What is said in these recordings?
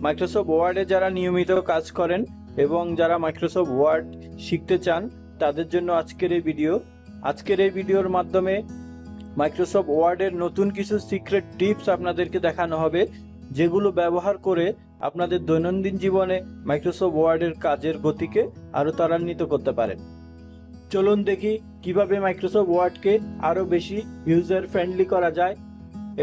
Microsoft ওয়ার্ডে যারা নিয়মিত কাজ করেন এবং যারা মাইক্রোসফট ওয়ার্ড শিখতে চান তাদের জন্য আজকের এই ভিডিওর মাধ্যমে মাইক্রোসফট ওয়ার্ডের নতুন কিছু সিক্রেট টিপস আপনাদেরকে দেখানো হবে, যেগুলো ব্যবহার করে আপনাদের দৈনন্দিন জীবনে মাইক্রোসফট ওয়ার্ডের কাজের গতিকে আরও ত্বরান্বিত করতে পারেন। চলুন দেখি কিভাবে মাইক্রোসফট ওয়ার্ডকে আরও বেশি ইউজার ফ্রেন্ডলি করা যায়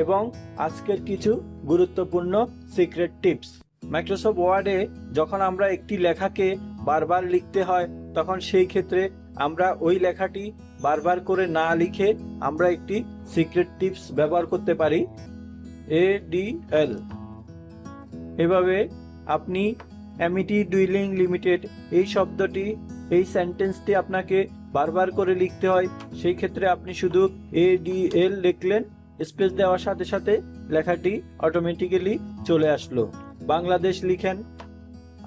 এবং আজকের কিছু গুরুত্বপূর্ণ সিক্রেট টিপস। মাইক্রোসফট ওয়ার্ডে যখন আমরা একটি লেখাকে বারবার লিখতে হয় তখন সেই ক্ষেত্রে আমরা ওই লেখাটি বারবার করে না লিখে আমরা একটি সিক্রেট টিপস ব্যবহার করতে পারি, ADL। এভাবে আপনি অ্যামিটি ডুইলিং লিমিটেড এই শব্দটি, এই সেন্টেন্সটি আপনাকে বারবার করে লিখতে হয়, সেই ক্ষেত্রে আপনি শুধু ADL লিখলেন, স্পেস দেওয়ার সাথে সাথে লেখাটি অটোমেটিক্যালি চলে আসলো। বাংলাদেশ লিখেন,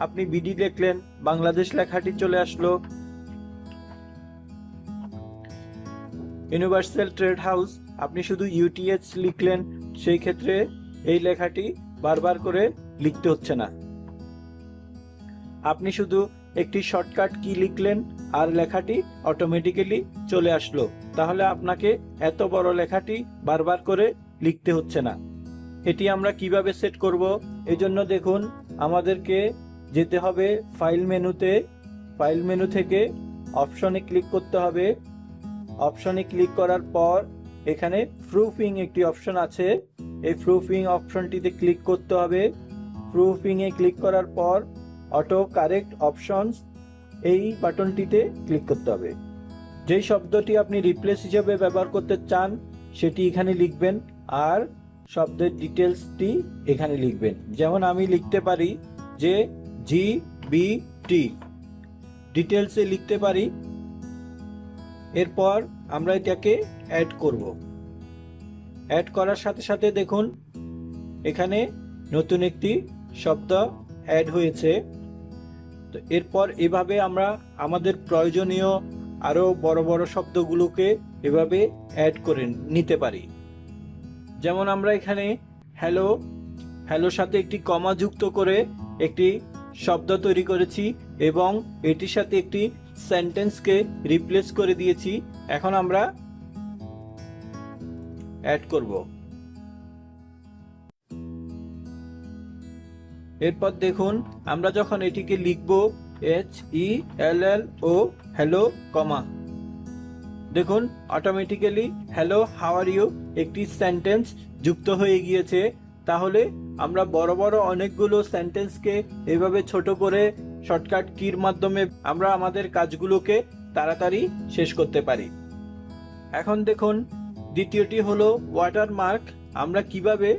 আপনি BD লিখলেন, বাংলাদেশ লেখাটি চলে আসলো। ইউনিভার্সাল ট্রেড হাউস, আপনি শুধু UTH লিখলেন, সেই ক্ষেত্রে এই লেখাটি বারবার করে লিখতে হচ্ছে না। আপনি শুধু একটি শর্টকাট কি লিখলেন আর লেখাটি অটোমেটিক্যালি চলে আসলো, তাহলে আপনাকে এত বড় লেখাটি বারবার করে লিখতে হচ্ছে না। এটি আমরা কিভাবে সেট করব? এজন্য দেখুন, আমাদেরকে যেতে হবে ফাইল মেনুতে, ফাইল মেনু থেকে অপশনে ক্লিক করতে হবে। অপশনে ক্লিক করার পর এখানে প্রুফিং একটি অপশন আছে, এই প্রুফিং অপশনটিতে ক্লিক করতে হবে। প্রুফিং এ ক্লিক করার পর অটো কারেক্ট অপশনস এই বাটনটিতে ক্লিক করতে হবে। যেই শব্দটি আপনি রিপ্লেস হিসেবে ব্যবহার করতে চান সেটি এখানে লিখবেন আর শব্দের ডিটেলসটি এখানে লিখবেন। যেমন আমি লিখতে পারি যে GBT, ডিটেলসে লিখতে পারি। এরপর আমরা এটাকে অ্যাড করব। অ্যাড করার সাথে সাথে দেখুন এখানে নতুন একটি শব্দ অ্যাড হয়েছে। তো এরপর এভাবে আমরা আমাদের প্রয়োজনীয় আরো বড় বড় শব্দগুলোকে এভাবে অ্যাড করে নিতে পারি। যেমন আমরা এখানে হ্যালোর সাথে একটি কমা যুক্ত করে একটি শব্দ তৈরি করেছি এবং এটির সাথে একটি সেন্টেন্সকে রিপ্লেস করে দিয়েছি। এখন আমরা অ্যাড করব। এরপর দেখুন আমরা যখন এটিকে লিখব HELLO হ্যালো কমা, দেখুন automatically hello how are you একটি সেন্টেন্স যুক্ত হয়ে গিয়েছে। তাহলে আমরা বড় বড় অনেকগুলো সেন্টেন্সকে এভাবে ছোট করে শর্টকাট কির মাধ্যমে আমরা আমাদের কাজগুলোকে তাড়াতাড়ি শেষ করতে পারি। এখন দেখুন দ্বিতীয়টি হলো ওয়াটারমার্ক। আমরা কিভাবে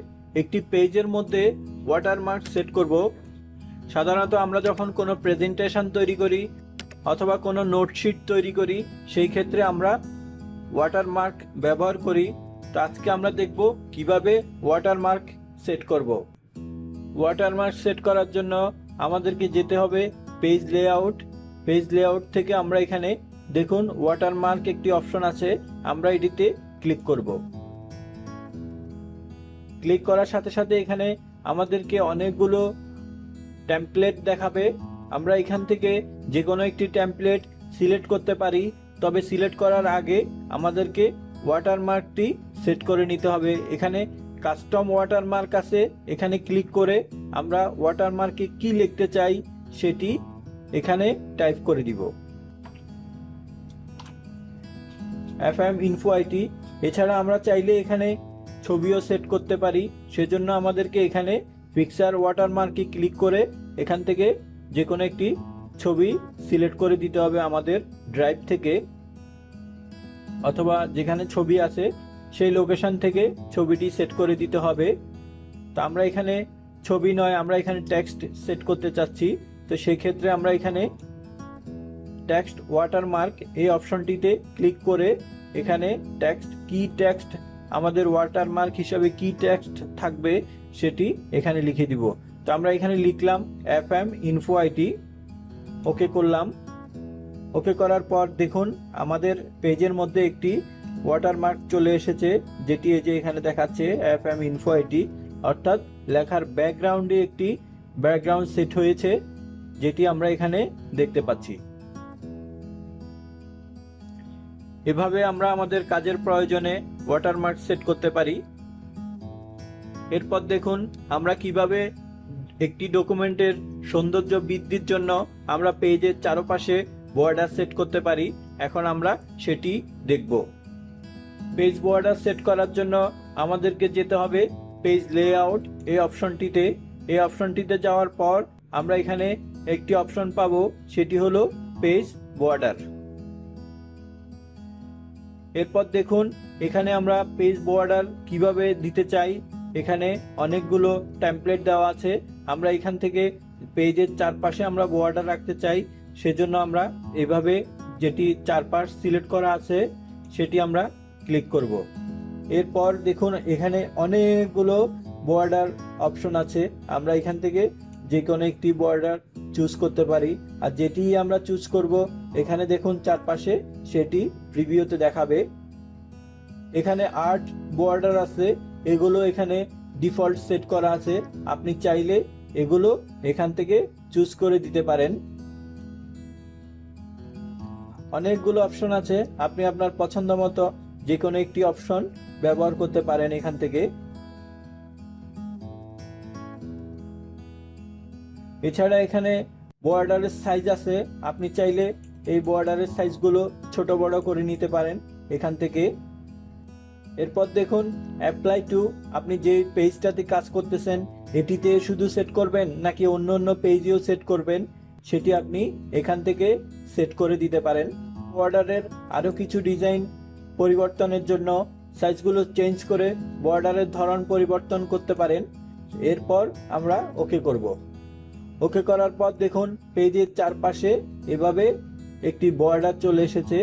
একটি পেজের মধ্যে ওয়াটারমার্ক সেট করব? সাধারণত আমরা যখন কোনো প্রেজেন্টেশন তৈরি করি অথবা কোনো নোটশিট তৈরি করি সেই ক্ষেত্রে আমরা ওয়াটারমার্ক ব্যবহার করি। তো আজকে আমরা দেখব কিভাবে ওয়াটারমার্ক সেট করব। ওয়াটারমার্ক সেট করার জন্য আমাদেরকে যেতে হবে পেজ লেআউট। পেজ লেআউট থেকে আমরা এখানে দেখুন ওয়াটারমার্ক একটি অপশন আছে, আমরা এটিতে ক্লিক করব। ক্লিক করার সাথে সাথে এখানে আমাদেরকে অনেকগুলো টেমপ্লেট দেখাবে। আমরা এখান থেকে যে কোনো একটি টেমপ্লেট সিলেক্ট করতে পারি, তবে সিলেক্ট করার আগে আমাদেরকে ওয়াটারমার্কটি সেট করে নিতে হবে। এখানে কাস্টম ওয়াটারমার্ক আছে, এখানে ক্লিক করে আমরা ওয়াটারমার্কে কি লিখতে চাই সেটি এখানে টাইপ করে দিব, FM Info IT। এছাড়া আমরা চাইলে এখানে ছবিও সেট করতে পারি, সেজন্য আমাদেরকে এখানে পিকচার ওয়াটারমার্কে ক্লিক করে এখান থেকে যে কোনো একটি ছবি সিলেক্ট করে দিতে হবে আমাদের ড্রাইভ থেকে, অথবা যেখানে ছবি আছে সেই লোকেশন থেকে ছবিটি সেট করে দিতে হবে। তো আমরা এখানে ছবি নয়, আমরা এখানে টেক্সট সেট করতে চাচ্ছি। তো সেই ক্ষেত্রে আমরা এখানে টেক্সট ওয়াটারমার্ক এই অপশনটিতে ক্লিক করে এখানে টেক্সট কি টেক্সট আমাদের ওয়াটারমার্ক হিসাবে কি টেক্সট থাকবে সেটি এখানে লিখে দিব। তো আমরা এখানে লিখলাম FM Info IT, ওকে করলাম। ওকে করার পর দেখুন আমাদের পেজের মধ্যে একটি ওয়াটারমার্ক চলে এসেছে, যেটি এই যে এখানে দেখাচ্ছে FM Info IT, অর্থাৎ লেখার ব্যাকগ্রাউন্ডে একটি ব্যাকগ্রাউন্ড সেট হয়েছে, যেটি আমরা এখানে দেখতে পাচ্ছি। এভাবে আমরা আমাদের কাজের প্রয়োজনে ওয়াটারমার্ক সেট করতে পারি। এরপর দেখুন আমরা কিভাবে একটি ডকুমেন্টের সৌন্দর্য বৃদ্ধির জন্য আমরা পেজের চারপাশে বর্ডার সেট করতে পারি। এখন আমরা সেটি দেখব। পেজ বর্ডার সেট করার জন্য আমাদেরকে যেতে হবে পেজ লেআউট এই অপশনটিতে। এই অপশনটিতে যাওয়ার পর আমরা এখানে একটি অপশন পাবো, সেটি হলো পেজ বর্ডার। এরপর দেখুন এখানে আমরা পেজ বর্ডার কিভাবে দিতে চাই, এখানে অনেকগুলো টেমপ্লেট দেওয়া আছে। আমরা এখান থেকে পেজের চারপাশে আমরা বর্ডার রাখতে চাই, সেজন্য আমরা এভাবে যেটি চারপাশ সিলেক্ট করা আছে সেটি আমরা ক্লিক করব। এরপর দেখুন এখানে অনেকগুলো বর্ডার অপশন আছে। আমরা এখান থেকে যে কোনো একটি বর্ডার চুজ করতে পারি, আর যেটি আমরা চুজ করব এখানে দেখুন চারপাশে সেটি প্রিভিউতে দেখাবে। এখানে 8 বর্ডার আছে, এগুলো এখানে ডিফল্ট সেট করা আছে। আপনি চাইলে এগুলো এখান থেকে চুজ করে দিতে পারেন। অনেকগুলো অপশন আছে, আপনি আপনার পছন্দ মতো যে কোনো একটি অপশন ব্যবহার করতে পারেন এখান থেকে। এছাড়া এখানে বর্ডারের সাইজ আছে, আপনি চাইলে এই বর্ডারের সাইজগুলো ছোট বড় করে নিতে পারেন এখান থেকে। এরপর দেখুন অ্যাপ্লাই টু, আপনি যে পেজটাতে কাজ করতেছেন এটিতে শুধু সেট করবেন নাকি অন্য অন্য পেজেও সেট করবেন, সেটি আপনি এখান থেকে সেট করে দিতে পারেন। বর্ডারের আরও কিছু ডিজাইন পরিবর্তনের জন্য সাইজগুলো চেঞ্জ করে বর্ডারের ধরন পরিবর্তন করতে পারেন। এরপর আমরা ওকে করব। ওকে করার পর দেখুন পেজের চারপাশে এভাবে একটি বর্ডার চলে এসেছে।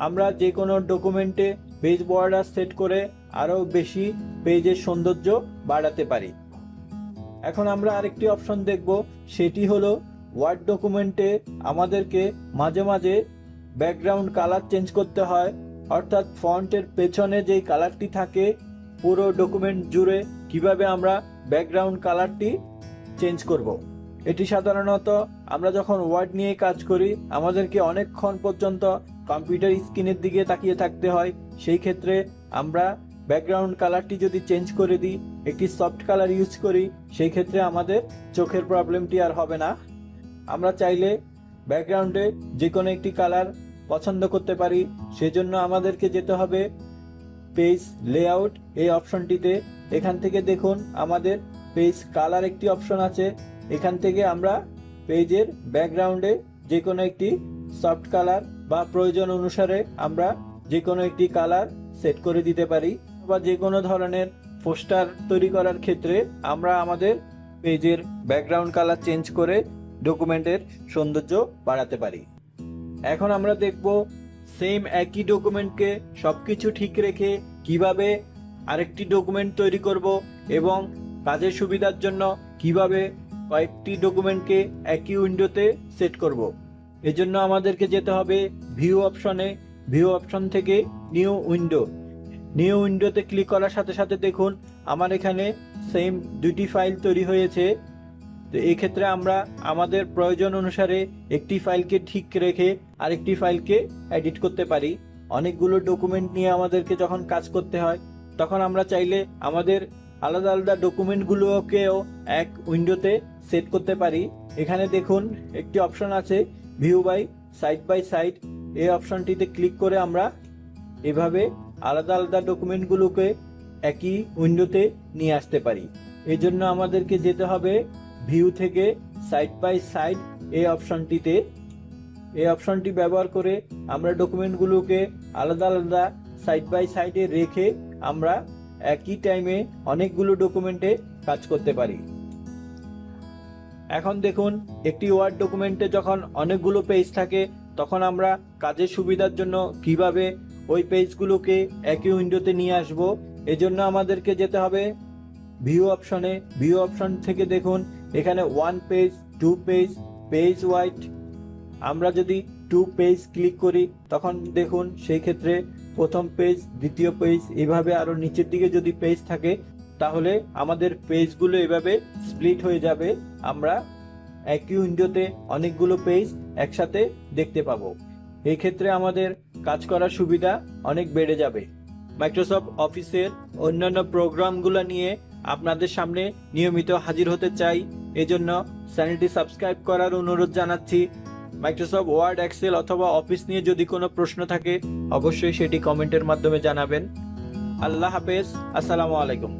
আমরা যে কোনো ডকুমেন্টে পেজ বর্ডার সেট করে আরও বেশি পেজের সৌন্দর্য বাড়াতে পারি। এখন আমরা আরেকটি অপশন দেখব, সেটি হলো ওয়ার্ড ডকুমেন্টে আমাদেরকে মাঝে মাঝে ব্যাকগ্রাউন্ড কালার চেঞ্জ করতে হয়, অর্থাৎ ফন্টের পেছনে যেই কালারটি থাকে পুরো ডকুমেন্ট জুড়ে কিভাবে আমরা ব্যাকগ্রাউন্ড কালারটি চেঞ্জ করব। এটি সাধারণত আমরা যখন ওয়ার্ড নিয়ে কাজ করি আমাদেরকে অনেকক্ষণ পর্যন্ত কম্পিউটার স্ক্রিনের দিকে তাকিয়ে থাকতে হয়। সেই ক্ষেত্রে আমরা ব্যাকগ্রাউন্ড কালারটি যদি চেঞ্জ করে দিই, একটি সফট কালার ইউজ করি, সেই ক্ষেত্রে আমাদের চোখের প্রবলেমটি আর হবে না। আমরা চাইলে ব্যাকগ্রাউন্ডে যে কোনো একটি কালার পছন্দ করতে পারি। সেজন্য আমাদেরকে যেতে হবে পেজ লেআউট এই অপশনটিতে। এখান থেকে দেখুন আমাদের পেজ কালার একটি অপশন আছে, এখান থেকে আমরা পেজের ব্যাকগ্রাউন্ডে যে কোনো একটি সফট কালার বা প্রয়োজন অনুসারে আমরা যে কোনো একটি কালার সেট করে দিতে পারি, বা যে কোনো ধরনের পোস্টার তৈরি করার ক্ষেত্রে আমরা আমাদের পেজের ব্যাকগ্রাউন্ড কালার চেঞ্জ করে ডকুমেন্টের সৌন্দর্য বাড়াতে পারি। এখন আমরা দেখব সেম একই ডকুমেন্টকে সবকিছু ঠিক রেখে কিভাবে আরেকটি ডকুমেন্ট তৈরি করব এবং কাজের সুবিধার জন্য কিভাবে কয়েকটি ডকুমেন্টকে একই উইন্ডোতে সেট করব। এজন্য আমাদেরকে যেতে হবে ভিউ অপশনে। ভিউ অপশন থেকে নিউ উইন্ডো। নিউ উইন্ডোতে ক্লিক করার সাথে সাথে দেখুন আমার এখানে সেম দুটি ফাইল তৈরি হয়েছে। তো এই ক্ষেত্রে আমরা আমাদের প্রয়োজন অনুসারে একটি ফাইলকে ঠিক রেখে আরেকটি ফাইলকে এডিট করতে পারি। অনেকগুলো ডকুমেন্ট নিয়ে আমাদেরকে যখন কাজ করতে হয় তখন আমরা চাইলে আমাদের আলাদা আলাদা ডকুমেন্টগুলোকেও এক উইন্ডোতে সেট করতে পারি। এখানে দেখুন একটি অপশন আছে ভিউ বাই সাইড। এই অপশনটিতে ক্লিক করে আমরা এভাবে আলাদা আলাদা ডকুমেন্টগুলোকে একই উইন্ডোতে নিয়ে আসতে পারি। এই জন্য আমাদেরকে যেতে হবে ভিউ থেকে সাইড বাই সাইড এই অপশনটিতে। এই অপশনটি ব্যবহার করে আমরা ডকুমেন্টগুলোকে আলাদা আলাদা সাইড বাই সাইডে রেখে আমরা একই টাইমে অনেকগুলো ডকুমেন্টে কাজ করতে পারি। এখন দেখুন একটি ওয়ার্ড ডকুমেন্টে যখন অনেকগুলো পেজ থাকে তখন আমরা কাজের সুবিধার জন্য কিভাবে ওই পেজগুলোকে একই উইন্ডোতে নিয়ে আসব। এজন্য আমাদেরকে যেতে হবে ভিউ অপশনে। ভিউ অপশন থেকে দেখুন এখানে 1 পেজ, 2 পেজ, পেজ ওয়াইড। আমরা যদি 2 পেজ ক্লিক করি তখন দেখুন সেই ক্ষেত্রে প্রথম পেজ, দ্বিতীয় পেজ, এভাবে আরো নিচের দিকে যদি পেজ থাকে তাহলে আমাদের পেজগুলো এভাবে স্প্লিট হয়ে যাবে, আমরা একই উইন্ডোতে অনেকগুলো পেজ একসাথে দেখতে পাবো। এই ক্ষেত্রে আমাদের কাজ করার সুবিধা অনেক বেড়ে যাবে। মাইক্রোসফট অফিসের অন্যান্য প্রোগ্রামগুলো নিয়ে আপনাদের সামনে নিয়মিত হাজির হতে চাই, এজন্য চ্যানেলটি সাবস্ক্রাইব করার অনুরোধ জানাচ্ছি। মাইক্রোসফট ওয়ার্ড, এক্সেল অথবা অফিস নিয়ে যদি কোনো প্রশ্ন থাকে অবশ্যই সেটি কমেন্টের মাধ্যমে জানাবেন। আল্লাহ হাফেজ, আসসালামু আলাইকুম।